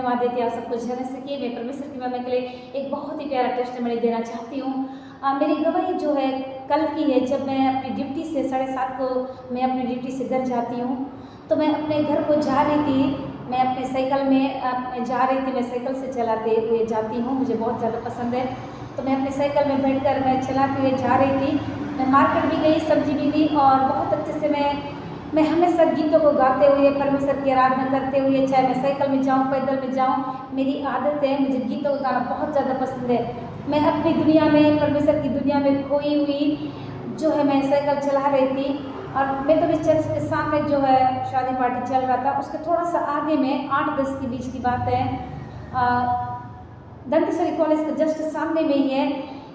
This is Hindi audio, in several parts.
धन्यवाद देती हूँ आप सबको झेलने से कि मैं परमेश्वर की महिमा के लिए एक बहुत ही प्यारा टेस्टिमनी देना चाहती हूँ। मेरी गवाही जो है कल की है, जब मैं अपनी ड्यूटी से 7:30 को मैं अपनी ड्यूटी से घर जाती हूँ, तो मैं अपने घर को जा रही थी। मैं अपने साइकिल में जा रही थी, मैं साइकिल से चलाते हुए जाती हूँ, मुझे बहुत ज़्यादा पसंद है। तो मैं अपने साइकिल में बैठकर मैं चलाते हुए जा रही थी। मैं मार्केट भी गई, सब्जी भी ली और बहुत अच्छे से मैं हमेशा गीतों को गाते हुए परमेश्वर की आराधना करते हुए, चाहे मैं साइकिल में जाऊँ पैदल में जाऊँ, मेरी आदत है, मुझे गीतों को गाना बहुत ज़्यादा पसंद है। मैं अपनी दुनिया में, परमेश्वर की दुनिया में खोई हुई जो है मैं साइकिल चला रही थी। और मैं तो चर्च के सामने जो है शादी पार्टी चल रहा था, उसके थोड़ा सा आगे में 8-10 के बीच की बात है, दंतेश्वरी कॉलेज के जस्ट सामने में ही है,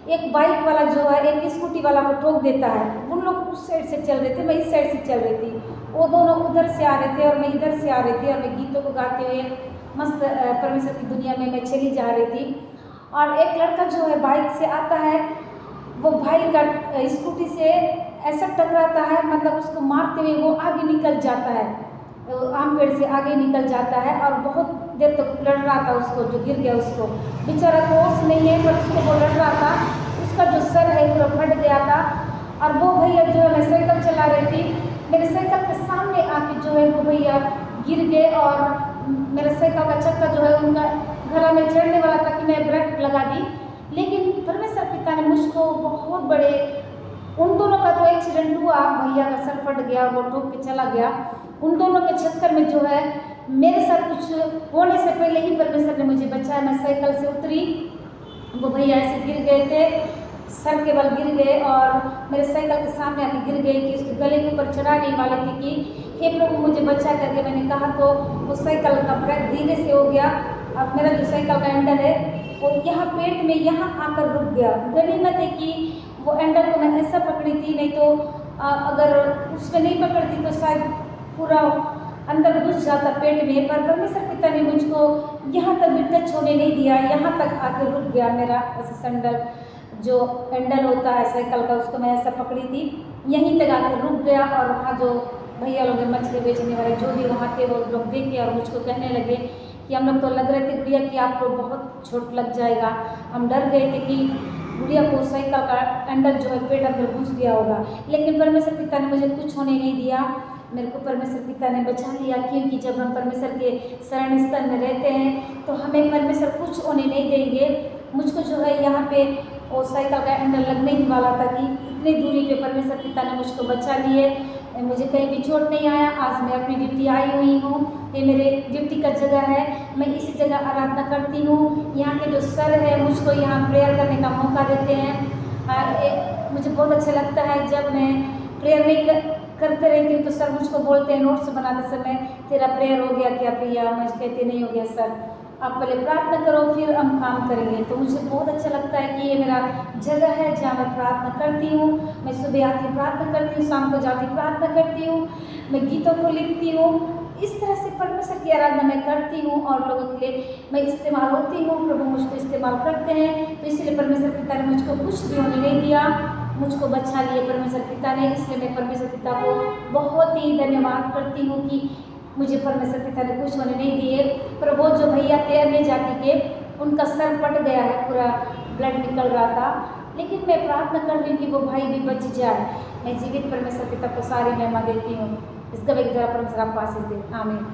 एक बाइक वाला जो है एक स्कूटी वाला को ठोक देता है। उन लोग उस साइड से चल रहे थे, मैं इस साइड से चल रही थी, वो दोनों उधर से आ रहे थे और मैं इधर से आ रही थी, और मैं गीतों को गाते हुए मस्त परमेश्वर की दुनिया में मैं चली जा रही थी। और एक लड़का जो है बाइक से आता है, वो भाई का स्कूटी से ऐसा टकराता है, मतलब उसको मारते हुए वो आगे निकल जाता है, आम पेड़ से आगे निकल जाता है। और बहुत देर तक लड़ रहा था, उसको जो गिर गया उसको बेचारा को होश नहीं है, पर उसको वो लड़ रहा था, उसका जो सर है पूरा फट गया था। और वो भैया जो है, मैं साइकिल चला रही थी, मेरे साइकिल के सामने आके जो है वो भैया गिर गए और मेरे साइकिल का चक्का जो है उनका गला में चढ़ने वाला था कि मैं ब्रेक लगा दी। लेकिन परमेश्वर पिता ने मुझको बहुत बड़े, उन दोनों का तो एक्सीडेंट हुआ, भैया का सर फट गया, वो ठोक के चला गया। उन दोनों के चक्कर में जो है मेरे साथ कुछ होने से पहले ही परमेश्वर ने मुझे बचाया। मैं साइकिल से उतरी, वो भैया ऐसे गिर गए थे, सर के बल गिर गए और मेरे साइकिल के सामने आके गिर गए कि उसके गले के ऊपर चढ़ाने वाले थे कि हे प्रभु मुझे बचा करके। मैंने कहा तो वो साइकिल का ब्रेक धीरे से हो गया और मेरा जो साइकिल का हैंडल है वो यहाँ पेट में यहाँ आकर रुक गया। गनीमत है कि वो हैंडल को मैं ऐसा पकड़ी थी, नहीं तो अगर उसमें नहीं पकड़ती तो शायद पूरा अंदर घुस जाता पेट में। पर परमेश्वर पिता ने मुझको यहाँ तक भी टच होने नहीं दिया, यहाँ तक आकर रुक गया मेरा ऐसा सैंडल, जो हैंडल होता है साइकिल का, उसको मैं ऐसा पकड़ी थी, यहीं तक आकर रुक गया। और वहाँ जो भैया लोग मछली बेचने वाले जो भी वहाँ थे, वो लोग देखे और मुझको कहने लगे कि हम लोग तो लग रहे थे गुड़िया कि आपको बहुत चोट लग जाएगा। हम डर गए थे कि गुड़िया को साइकिल का हैंडल जो है पेट अंदर घुस गया होगा, लेकिन परमेश्वर पिता ने मुझे कुछ होने नहीं दिया। मेरे को परमेश्वर पिता ने बचा लिया, क्योंकि जब हम परमेश्वर के शरण स्थल में रहते हैं तो हमें परमेश्वर कुछ होने नहीं देंगे। मुझको जो है यहाँ पे वो साइकिल का हैंडल लगने ही वाला था कि इतनी दूरी पे परमेश्वर पिता ने मुझको बचा लिए, मुझे कहीं भी चोट नहीं आया। आज मैं अपनी ड्यूटी आई हुई हूँ, ये मेरे ड्यूटी का जगह है, मैं इसी जगह आराधना करती हूँ। यहाँ के जो सर है मुझको यहाँ प्रेयर करने का मौका देते हैं। मुझे बहुत अच्छा लगता है जब मैं प्रेयर नहीं करते रहती हूँ तो सर मुझको बोलते हैं नोट्स बनाते समय, तेरा प्रेयर हो गया क्या प्रिया? मैं कहती नहीं हो गया सर, आप पहले प्रार्थना करो फिर हम काम करेंगे। तो मुझे बहुत अच्छा लगता है कि ये मेरा जगह है जहाँ मैं प्रार्थना करती हूँ। मैं सुबह आती प्रार्थना करती हूँ, शाम को जाती प्रार्थना करती हूँ, मैं गीतों को लिखती हूँ। इस तरह से परमेश्वर की आराधना मैं करती हूँ और लोगों के लिए मैं इस्तेमाल होती हूँ। प्रभु मुझको इस्तेमाल करते हैं, तो इसलिए परमेश्वर पिता ने मुझको कुछ भी होने नहीं दिया, मुझको बचा लिए परमेश्वर पिता ने। इसलिए मैं परमेश्वर पिता को बहुत ही धन्यवाद करती हूँ कि मुझे परमेश्वर पिता ने कुछ होने नहीं दिए। पर वो जो भैया थे अन्य जाति के, उनका सर फट गया है, पूरा ब्लड निकल रहा था, लेकिन मैं प्रार्थना कर रही हूँ कि वो भाई भी बच जाए। मैं जीवित परमेश्वर पिता को सारी महिमा देती हूँ। इस गवाही के द्वारा परमेश्वर आपको आशीष दे, आमीन।